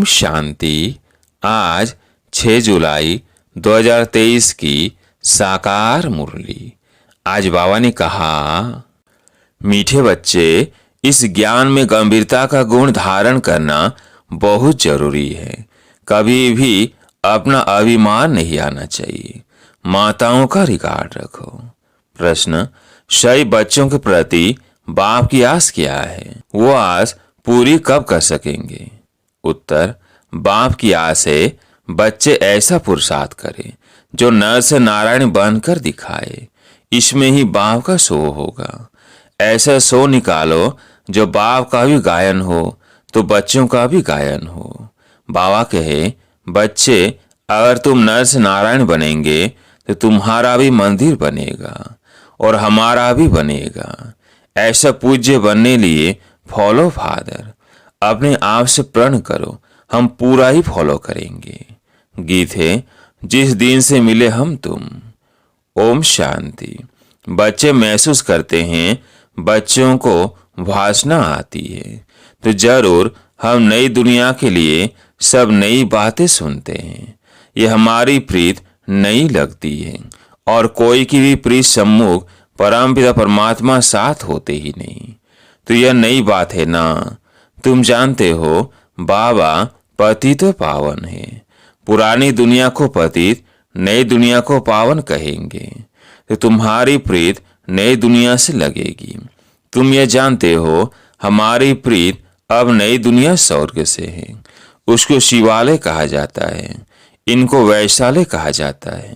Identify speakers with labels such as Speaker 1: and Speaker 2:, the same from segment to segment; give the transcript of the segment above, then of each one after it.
Speaker 1: ओम शांति। आज 6 जुलाई 2023 की साकार मुरली। आज बाबा ने कहा, मीठे बच्चे, इस ज्ञान में गंभीरता का गुण धारण करना बहुत जरूरी है। कभी भी अपना अभिमान नहीं आना चाहिए। माताओं का रिकॉर्ड रखो। प्रश्न, सही बच्चों के प्रति बाप की आस क्या है? वो आस पूरी कब कर सकेंगे? उत्तर, बाप की आस है बच्चे ऐसा पुरुषार्थ करें जो नर से नारायण बनकर दिखाए। इसमें ही बाप का शो होगा। ऐसा शो निकालो जो बाप का भी गायन हो तो बच्चों का भी गायन हो। बाबा कहे, बच्चे, अगर तुम नर से नारायण बनेंगे तो तुम्हारा भी मंदिर बनेगा और हमारा भी बनेगा। ऐसा पूज्य बनने लिए फॉलो फादर। अपने आप से प्रण करो, हम पूरा ही फॉलो करेंगे। गीत है, जिस दिन से मिले हम तुम। ओम शांति। बच्चे महसूस करते हैं बच्चों को भाषणा आती है तो जरूर हम नई दुनिया के लिए सब नई बातें सुनते हैं। ये हमारी प्रीत नई लगती है और कोई की भी प्रीत सम्मुख परमपिता परमात्मा साथ होते ही नहीं। तो यह नई बात है ना। तुम जानते हो बाबा पतित पावन है। पुरानी दुनिया को पतित, नई दुनिया को पावन कहेंगे तो तुम्हारी प्रीत नई दुनिया से लगेगी। तुम ये जानते हो हमारी प्रीत अब नई दुनिया स्वर्ग से है। उसको शिवालय कहा जाता है, इनको वैशाल्य कहा जाता है।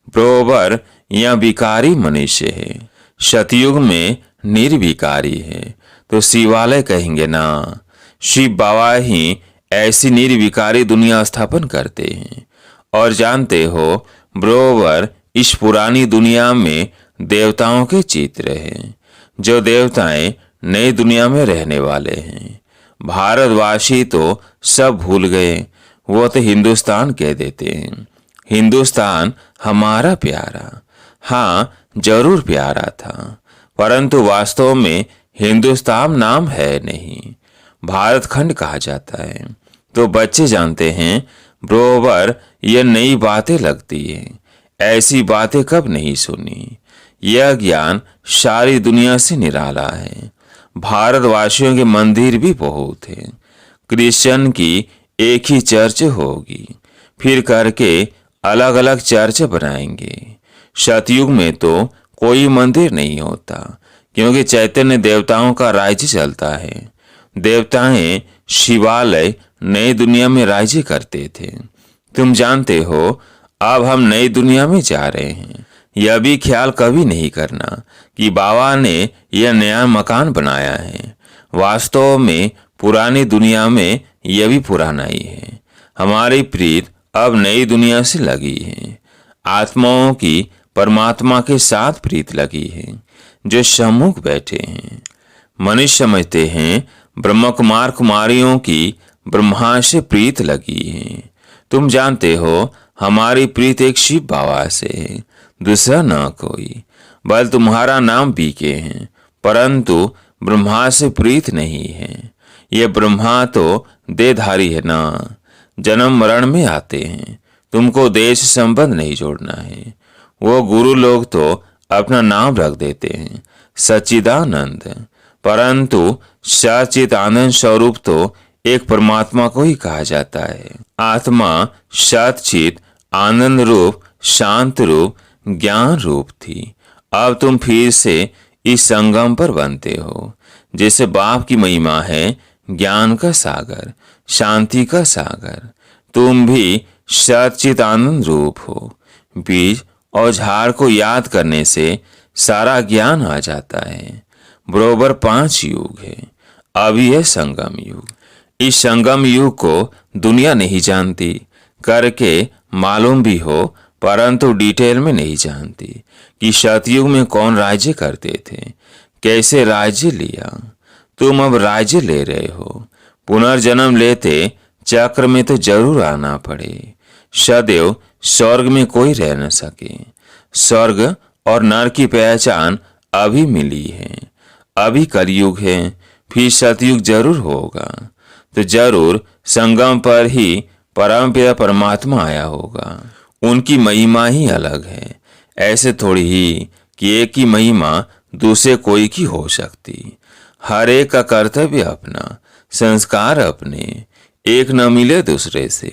Speaker 1: बरोबर या विकारी मनुष्य है। सतयुग में निर्विकारी है तो शिवालय कहेंगे ना। शिव बाबा ही ऐसी निर्विकारी दुनिया स्थापन करते हैं। और जानते हो बरोबर इस पुरानी दुनिया में देवताओं के चित्र हैं। जो देवताएं नई दुनिया में रहने वाले हैं। भारतवासी तो सब भूल गए, वो तो हिंदुस्तान कह देते हैं। हिंदुस्तान हमारा प्यारा, हाँ जरूर प्यारा था, परंतु वास्तव में हिंदुस्तान नाम है नहीं, भारत खंड कहा जाता है। तो बच्चे जानते हैं बरोबर ये नई बातें लगती है। ऐसी बातें कब नहीं सुनी। यह ज्ञान सारी दुनिया से निराला है। भारतवासियों के मंदिर भी बहुत हैं। क्रिश्चियन की एक ही चर्च होगी, फिर करके अलग अलग चर्च बनाएंगे। सतयुग में तो कोई मंदिर नहीं होता क्योंकि चैतन्य देवताओं का राज्य चलता है। देवताएं शिवालय नई दुनिया में राज्य करते थे। तुम जानते हो अब हम नई दुनिया में जा रहे हैं। यह भी ख्याल कभी नहीं करना कि बाबा ने यह नया मकान बनाया है। वास्तव में पुरानी दुनिया में यह भी पुराना ही है। हमारी प्रीत अब नई दुनिया से लगी है। आत्माओं की परमात्मा के साथ प्रीत लगी है जो सम्मुख बैठे हैं। मनुष्य समझते हैं ब्रह्म कुमार कुमारियों की ब्रह्मा से प्रीत लगी है। तुम जानते हो हमारी प्रीत एक शिव बाबा से है, दूसरा ना कोई। बल तुम्हारा नाम बीके हैं परंतु ब्रह्मा से प्रीत नहीं है। ये ब्रह्मा तो देहधारी है ना, जन्म मरण में आते हैं। तुमको देश संबंध नहीं जोड़ना है। वो गुरु लोग तो अपना नाम रख देते हैं सच्चिदानंद, परंतु सच्चित आनंद स्वरूप तो एक परमात्मा को ही कहा जाता है। आत्मा सच्चित आनंद रूप, शांत रूप, ज्ञान रूप थी। अब तुम फिर से इस संगम पर बनते हो। जैसे बाप की महिमा है ज्ञान का सागर, शांति का सागर। तुम भी सच्चित आनंद रूप हो। बीज और झाड़ को याद करने से सारा ज्ञान आ जाता है। बरोबर 5 युग है। अभी है संगम युग। इस संगम युग को दुनिया नहीं जानती, करके मालूम भी हो परंतु डिटेल में नहीं जानती कि सतयुग में कौन राज्य करते थे, कैसे राज्य लिया। तुम अब राज्य ले रहे हो। पुनर्जन्म लेते चक्र में तो जरूर आना पड़े। सदैव स्वर्ग में कोई रह न सके। स्वर्ग और नर की पहचान अभी मिली है। अभी कलयुग है, फिर सतयुग जरूर होगा। तो जरूर संगम पर ही परमपिता परमात्मा आया होगा। उनकी महिमा ही अलग है। ऐसे थोड़ी ही कि एक की महिमा दूसरे कोई की हो सकती। हर एक का कर्तव्य अपना, संस्कार अपने, एक न मिले दूसरे से।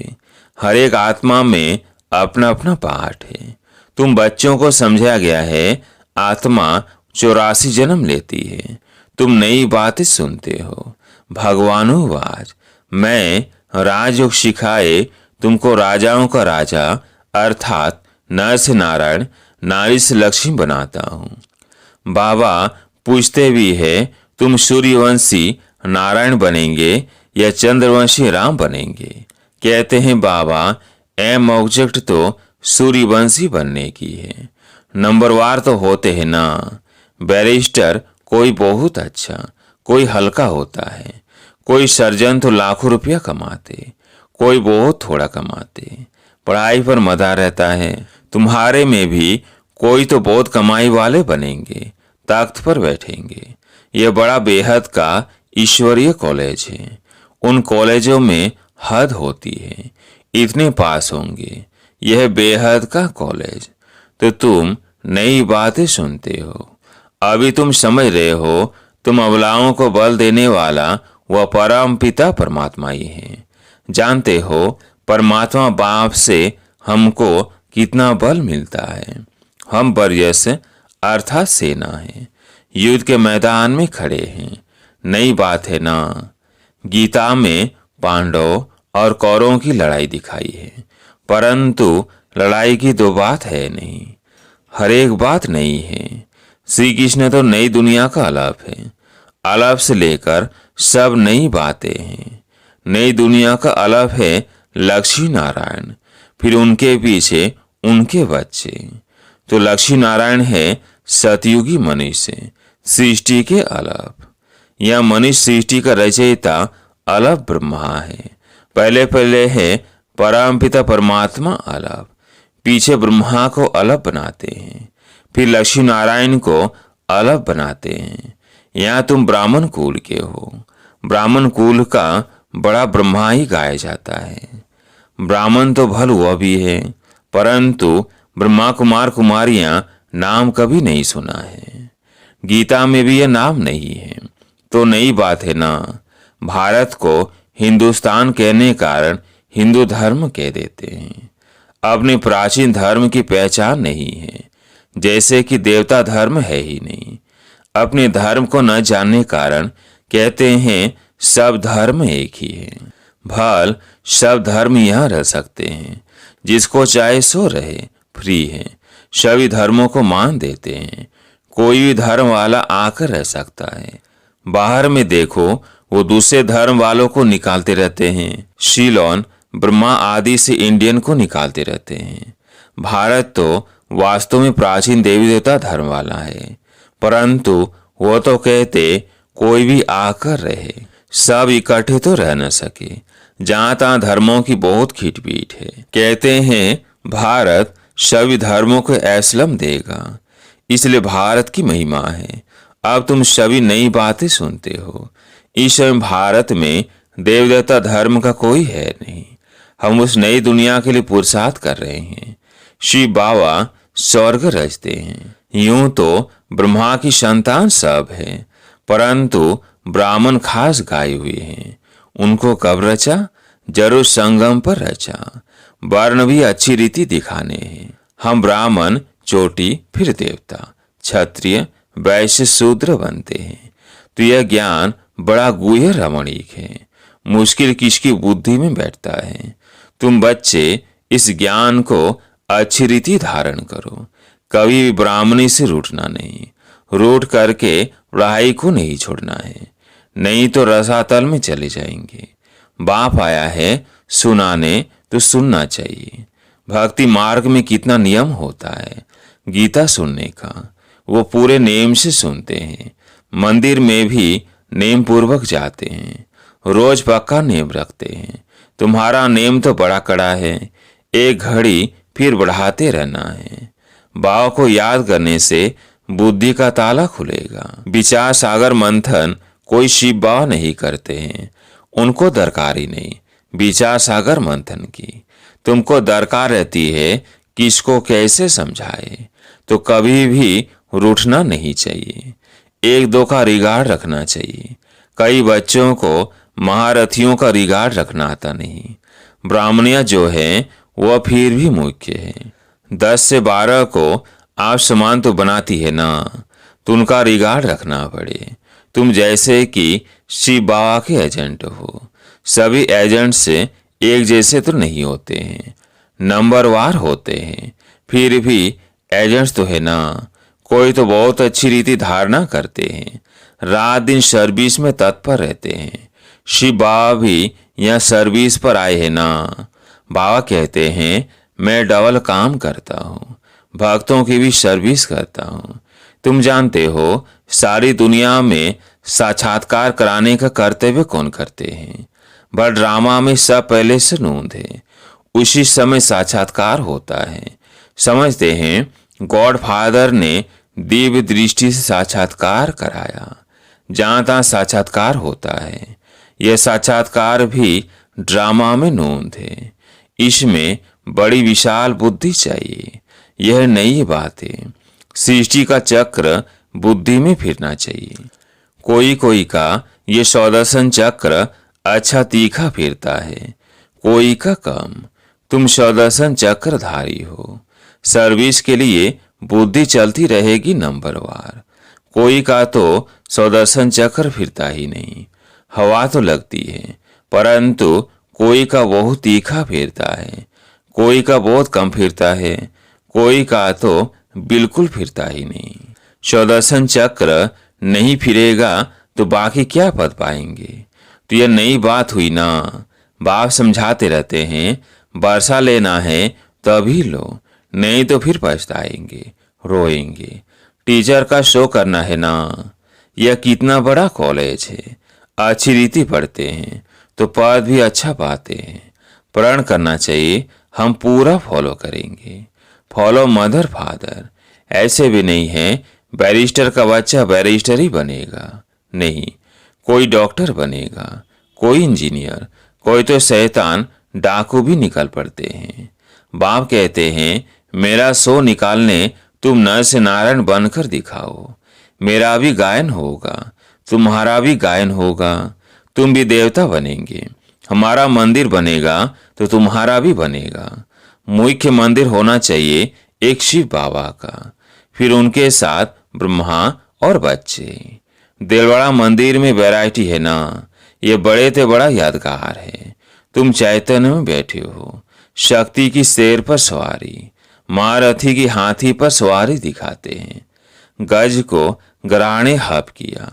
Speaker 1: हर एक आत्मा में अपना अपना पाठ है। तुम बच्चों को समझाया गया है आत्मा 84 जन्म लेती है। तुम नई बातें सुनते हो। भगवानुवाच मैं राजयोग सिखाए तुमको राजाओं का राजा अर्थात नर से नारायण, नारी से लक्ष्मी बनाता हूँ। बाबा पूछते भी है तुम सूर्यवंशी नारायण बनेंगे या चंद्रवंशी राम बनेंगे। कहते हैं बाबा एम ऑब्जेक्ट तो सूर्यवंशी बनने की है। नंबरवार तो होते हैं ना। बैरिस्टर कोई बहुत अच्छा, कोई हल्का होता है। कोई सर्जन तो लाखों रुपया कमाते, कोई बहुत थोड़ा कमाते। पढ़ाई पर मजा रहता है। तुम्हारे में भी कोई तो बहुत कमाई वाले बनेंगे, तख्त पर बैठेंगे। यह बड़ा बेहद का ईश्वरीय कॉलेज है। उन कॉलेजों में हद होती है, इतने पास होंगे। यह बेहद का कॉलेज। तो तुम नई बातें सुनते हो। अभी तुम समझ रहे हो तुम अबलाओं को बल देने वाला वह परम पिता परमात्मा ही है। जानते हो परमात्मा बाप से हमको कितना बल मिलता है। हम बरयस अर्थात सेना है, युद्ध के मैदान में खड़े हैं। नई बात है ना। गीता में पांडव और कौरवों की लड़ाई दिखाई है, परंतु लड़ाई की दो बात है नहीं, हर एक बात नहीं है। श्री कृष्ण तो नई दुनिया का अलप है। अलप से लेकर सब नई बातें हैं। नई दुनिया का अलप है लक्ष्मी नारायण, फिर उनके पीछे उनके बच्चे। तो लक्ष्मी नारायण है सतयुगी मनुष्य, सृष्टि के अलप। यह मनुष्य सृष्टि का रचयिता अलप ब्रह्मा है। पहले पहले है परमपिता परमात्मा अलप, पीछे ब्रह्मा को अलप बनाते हैं, फिर लक्ष्मी नारायण को अलप बनाते हैं। यहाँ तुम ब्राह्मण कुल के हो। ब्राह्मण कुल का बड़ा ब्रह्मा ही गाया जाता है। ब्राह्मण तो भल हुआ भी है, परंतु ब्रह्मा कुमार कुमारियां नाम कभी नहीं सुना है। गीता में भी यह नाम नहीं है। तो नई बात है ना। भारत को हिंदुस्तान कहने कारण हिंदू धर्म कह देते हैं। अपने प्राचीन धर्म की पहचान नहीं है, जैसे कि देवता धर्म है ही नहीं। अपने धर्म को न जानने कारण कहते हैं सब धर्म एक ही है। भल सब धर्म यहाँ रह सकते हैं, जिसको चाहे सो रहे, फ्री है। सभी धर्मों को मान देते हैं। कोई भी धर्म वाला आकर रह सकता है। बाहर में देखो वो दूसरे धर्म वालों को निकालते रहते हैं। शिलोन ब्रह्मा आदि से इंडियन को निकालते रहते हैं। भारत तो वास्तव में प्राचीन देवी देवता धर्म वाला है, परंतु वो तो कहते कोई भी आकर रहे, सब इकट्ठे तो रह न सके। जहां तहां धर्मों की बहुत खींचपीट है। कहते हैं भारत सभी धर्मों को एस्लम देगा, इसलिए भारत की महिमा है। अब तुम सभी नई बातें सुनते हो। इस समय भारत में देव देवता धर्म का कोई है नहीं। हम उस नई दुनिया के लिए पुरुषार्थ कर रहे हैं। शिव बाबा स्वर्ग रचते हैं। यूं तो ब्रह्मा की संतान सब है, परंतु ब्राह्मण खास गाये हुए हैं। उनको कब रचा? जरूर संगम पर रचा। वर्ण भी अच्छी रीति दिखाने हैं। हम ब्राह्मण चोटी, फिर देवता, क्षत्रिय, वैश्य, शूद्र बनते हैं। तो यह ज्ञान बड़ा गुह्य रमणीक है, मुश्किल किसकी बुद्धि में बैठता है। तुम बच्चे इस ज्ञान को अच्छी रीति धारण करो। कभी भी ब्राह्मणी से रूठना नहीं। रूठ करके पढ़ाई को नहीं छोड़ना है, नहीं तो रसातल में चले जाएंगे। बाप आया है सुनाने, तो सुनना चाहिए। भक्ति मार्ग में कितना नियम होता है गीता सुनने का, वो पूरे नेम से सुनते हैं। मंदिर में भी नेम पूर्वक जाते हैं। रोज पक्का नेम रखते हैं। तुम्हारा नेम तो बड़ा कड़ा है, एक घड़ी फिर बढ़ाते रहना है। बाबा को याद करने से बुद्धि का ताला खुलेगा। विचार सागर मंथन कोई शिव बाबा नहीं करते हैं। उनको दरकार ही नहीं विचार सागर मंथन की। तुमको दरकार रहती है किसको कैसे समझाए। तो कभी भी रूठना नहीं चाहिए, एक दो का रिगार्ड रखना चाहिए। कई बच्चों को महारथियों का रिगार्ड रखना आता नहीं। ब्राह्मणिया जो है वह फिर भी मुख्य है। 10 से 12 को आप समान तो बनाती है ना, तो उनका रिगार्ड रखना पड़े। तुम जैसे कि शिव बाबा के एजेंट हो। सभी एजेंट से एक जैसे तो नहीं होते हैं, नंबरवार होते हैं। फिर भी एजेंट्स तो है ना। कोई तो बहुत अच्छी रीति धारणा करते हैं, रात दिन सर्विस में तत्पर रहते हैं। शिव बाबा भी यहाँ सर्विस पर आए हैं ना। बाबा कहते हैं मैं डबल काम करता हूँ, भक्तों की भी सर्विस करता हूँ। तुम जानते हो सारी दुनिया में साक्षात्कार कराने का कर्तव्य कौन करते हैं? बट ड्रामा में सब पहले से नूंद है, उसी समय साक्षात्कार होता है। समझते हैं गॉड फादर ने दिव्य दृष्टि से साक्षात्कार कराया। जहाँ तहाँ साक्षात्कार होता है, यह साक्षात्कार भी ड्रामा में नूंद है। इसमें बड़ी विशाल बुद्धि चाहिए। यह नई बात है। सृष्टि का चक्र बुद्धि में फिरना चाहिए। कोई कोई का ये सौदर्शन चक्र अच्छा तीखा फिरता है, कोई का कम। तुम सौदर्शन चक्रधारी हो। सर्विस के लिए बुद्धि चलती रहेगी नंबरवार। कोई का तो सौदर्शन चक्र फिरता ही नहीं, हवा तो लगती है, परंतु कोई का बहुत तीखा फिरता है, कोई का बहुत कम फिरता है, कोई का तो बिल्कुल फिरता ही नहीं। सौदर्शन चक्र नहीं फिरेगा तो बाकी क्या पद पाएंगे? तो यह नई बात हुई ना। बाप समझाते रहते हैं वर्षा लेना है तभी लो, नहीं तो फिर पछताएंगे, रोएंगे। टीचर का शो करना है ना। यह कितना बड़ा कॉलेज है, अच्छी रीति पढ़ते हैं तो पद भी अच्छा पाते हैं। प्रण करना चाहिए हम पूरा फॉलो करेंगे। Follow mother father. ऐसे भी नहीं है बैरिस्टर का बच्चा बैरिस्टर ही बनेगा, नहीं, कोई डॉक्टर बनेगा, कोई इंजीनियर, कोई तो शैतान डाकू भी निकल पड़ते हैं। बाप कहते हैं मेरा शो निकालने तुम नर से नारायण बनकर दिखाओ। मेरा भी गायन होगा, तुम्हारा भी गायन होगा, तुम भी देवता बनेंगे। हमारा मंदिर बनेगा तो तुम्हारा भी बनेगा। मुख्य मंदिर होना चाहिए एक शिव बाबा का, फिर उनके साथ ब्रह्मा और बच्चे। दिलवाड़ा मंदिर में वैरायटी है ना। ये बड़े ते बड़ा यादगार है। तुम चैतन्य में बैठे हो, शक्ति की शेर पर सवारी, महारथी की हाथी पर सवारी दिखाते हैं। गज को ग्राणे हप किया।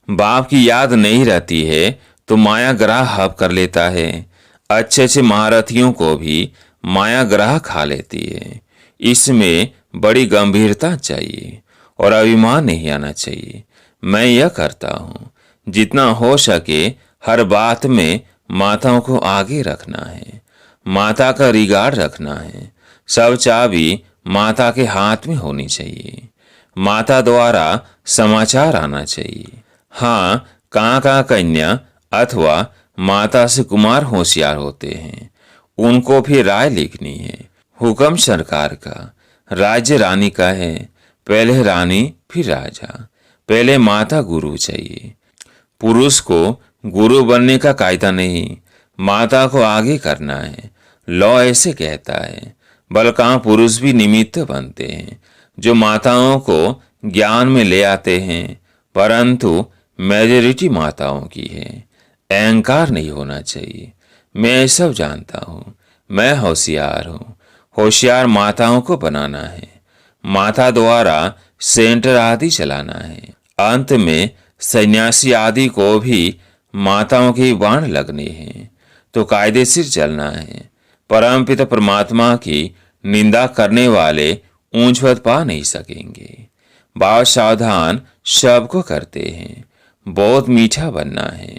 Speaker 1: बाप की याद नहीं रहती है तो माया ग्रह हप कर लेता है। अच्छे अच्छे महारथियों को भी माया ग्रह खा लेती है। इसमें बड़ी गंभीरता चाहिए और अभिमान नहीं आना चाहिए। मैं यह करता हूँ, जितना हो सके हर बात में माताओं को आगे रखना है, माता का रिगार्ड रखना है। सब चाबी माता के हाथ में होनी चाहिए। माता द्वारा समाचार आना चाहिए। हाँ, कहाँ कन्या अथवा माता से कुमार होशियार होते हैं, उनको फिर राय लिखनी है। हुक्म सरकार का, राज्य रानी का है। पहले रानी फिर राजा। पहले माता गुरु चाहिए। पुरुष को गुरु बनने का कायदा नहीं, माता को आगे करना है। लॉ ऐसे कहता है। बल्कि पुरुष भी निमित्त बनते हैं जो माताओं को ज्ञान में ले आते हैं, परंतु मेजॉरिटी माताओं की है। अहंकार नहीं होना चाहिए। मैं सब जानता हूँ, मैं होशियार हूँ। होशियार माताओं को बनाना है, माता द्वारा सेंटर आदि चलाना है। अंत में सन्यासी आदि को भी माताओं के बाण लगने हैं, तो कायदेशीर चलना है। परमपिता परमात्मा की निंदा करने वाले ऊंच पद पा नहीं सकेंगे। बात सावधान सबको करते हैं, बहुत मीठा बनना है।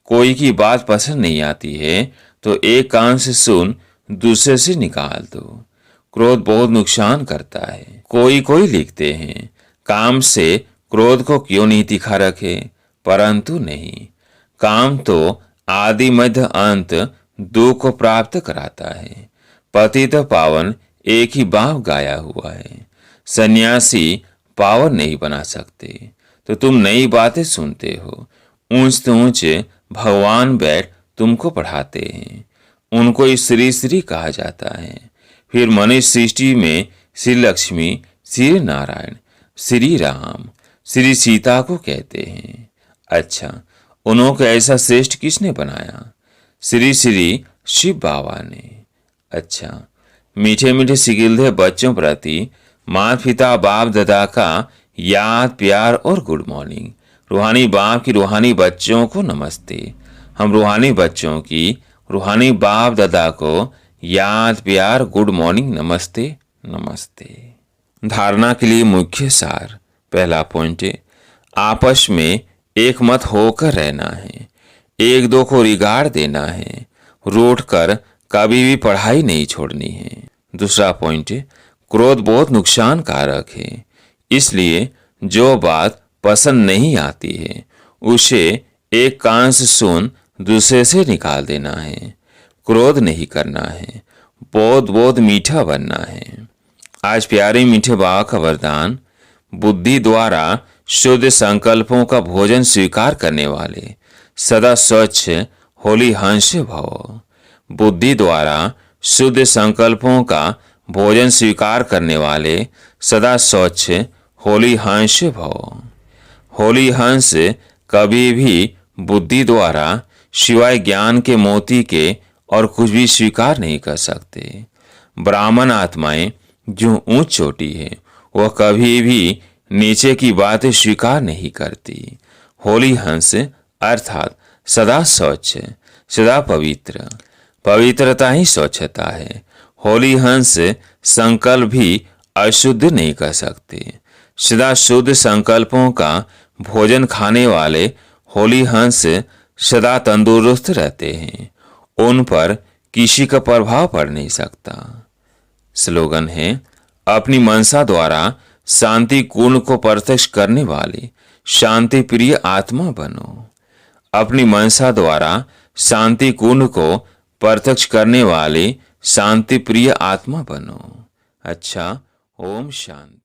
Speaker 1: कोई की बात पसंद नहीं आती है तो एक कान से सुन, दूसरे से निकाल दो। क्रोध बहुत नुकसान करता है। कोई कोई लिखते हैं काम से क्रोध को क्यों नहीं तीखा रखे, परंतु नहीं, काम तो आदि मध्य अंत दो को प्राप्त कराता है। पतित पावन एक ही बाप गाया हुआ है। सन्यासी पावन नहीं बना सकते, तो तुम नई बातें सुनते हो। ऊंच से ऊंच भगवान बैठ तुमको पढ़ाते हैं, उनको श्री श्री कहा जाता है। फिर मनुष्य सृष्टि में श्री लक्ष्मी, श्री नारायण, श्री राम, श्री सीता को कहते हैं। अच्छा, उन्होंने ऐसा श्रेष्ठ किसने बनाया? श्री श्री शिव बाबा ने। अच्छा, मीठे मीठे सिगिलधे बच्चों प्रति माता पिता बाप दादा का याद प्यार और गुड मॉर्निंग। रूहानी बाप की रूहानी बच्चों को नमस्ते। हम रूहानी बच्चों की रूहानी बाप दादा को याद प्यार गुड मॉर्निंग नमस्ते नमस्ते। धारणा के लिए मुख्य सार। पहला पॉइंट है, आपस में एक मत होकर रहना है, एक दो को रिगार्ड देना है, रूठ कर कभी भी पढ़ाई नहीं छोड़नी है। दूसरा पॉइंट है, क्रोध बहुत नुकसान कारक है, इसलिए जो बात पसंद नहीं आती है उसे एक कान से सुन दूसरे से निकाल देना है। क्रोध नहीं करना है, बहुत बहुत मीठा बनना है। आज प्यारे मीठे बाबा का वरदान, बुद्धि द्वारा शुद्ध संकल्पों का भोजन स्वीकार करने वाले सदा स्वच्छ होली हंस भव। बुद्धि द्वारा शुद्ध संकल्पों का भोजन स्वीकार करने वाले सदा स्वच्छ होली हंस भव। होली हंस कभी भी बुद्धि द्वारा सिवाय ज्ञान के मोती के और कुछ भी स्वीकार नहीं कर सकते। ब्राह्मण आत्माएं जो ऊंच चोटी है वह कभी भी नीचे की बातें स्वीकार नहीं करती। होली हंस अर्थात सदा स्वच्छ, सदा पवित्र। पवित्रता ही स्वच्छता है। होली हंस संकल्प भी अशुद्ध नहीं कर सकते। सदा शुद्ध संकल्पों का भोजन खाने वाले होली हंस सदा तंदुरुस्त रहते हैं, उन पर किसी का प्रभाव पड़ नहीं सकता। स्लोगन है, अपनी मनसा द्वारा शांति कुंड को प्रत्यक्ष करने वाले शांति प्रिय आत्मा बनो। अपनी मनसा द्वारा शांति कुंड को प्रत्यक्ष करने वाले शांति प्रिय आत्मा बनो। अच्छा, ओम शांति।